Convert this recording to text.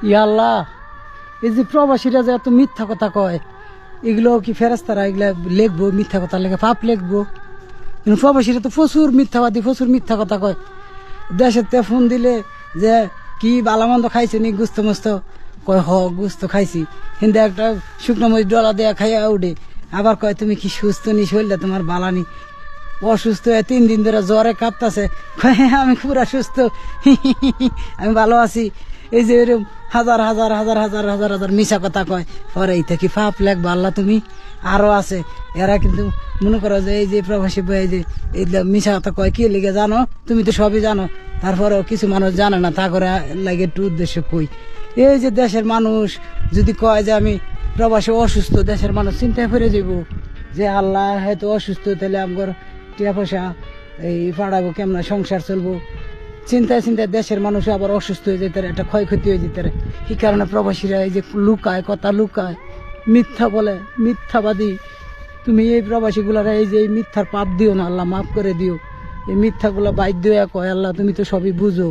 ইয়া আল্লাহ, এই যে প্রবাসীরা যে এত মিথ্যা কথা কয়, এগুলো কি ফেরেশতারা এগুলা লিখবো? মিথ্যা কথা লেখে পাপ লিখবো? কিন্তু প্রবাসীরা তো প্রচুর মিথ্যাবাদী, প্রচুর মিথ্যা কথা কয়। দেশের তে ফোন দিলে যে কি বালামন্দ খাইছে নি, গুস্ত মুস্ত, কয় হ গুস্ত খাইছি, কিন্তু একটা শুকনো মরিচ ডলা দেয়া খাইয়া উঠে আবার কয় তুমি কি সুস্থ নি, শরীরটা তোমার বালানি, অসুস্থ হয়ে 3 দিন ধরে জ্বরে কাঁপতাছে, কয় আমি পুরা সুস্থ, আমি ভালো আছি। এই যে এরকম হাজার হাজার হাজার হাজার হাজার হাজার মিশা কথা কয়, পরে এইটা কি পাপ লেখবা আল্লাহ তুমি? আরো আছে এরা কিন্তু মনে করো যে এই যে প্রবাসী এই যে এই মিশা কথা কয় কি লিগে জানো? তুমি তো সবই জানো, তারপরেও কিছু মানুষ জানে না, তা করে লাগে একটু উদ্দেশ্য কই। এই যে দেশের মানুষ যদি কয় যে আমি প্রবাসী অসুস্থ, দেশের মানুষ চিন্তায় পড়ে যাব যে আল্লাহ হয়তো অসুস্থ, তাহলে আমার টিয়া পয়সা এই পাড়াবো, কেমন সংসার চলবো, চিন্তায় চিন্তায় দেশের মানুষ আবার অসুস্থ হয়ে যেতে, একটা ক্ষয়ক্ষতি হয়ে যেতে। কি কারণে প্রবাসীরা এই যে লুকায়, কথা লুকায়, মিথ্যা বলে, মিথ্যাবাদী। তুমি এই প্রবাসীগুলারা এই যে এই মিথ্যার পাপ দিও না, আল্লাহ মাফ করে দিও। এই মিথ্যাগুলা বাধ্য হয়ে কয় আল্লাহ তুমি তো সবই বুঝো।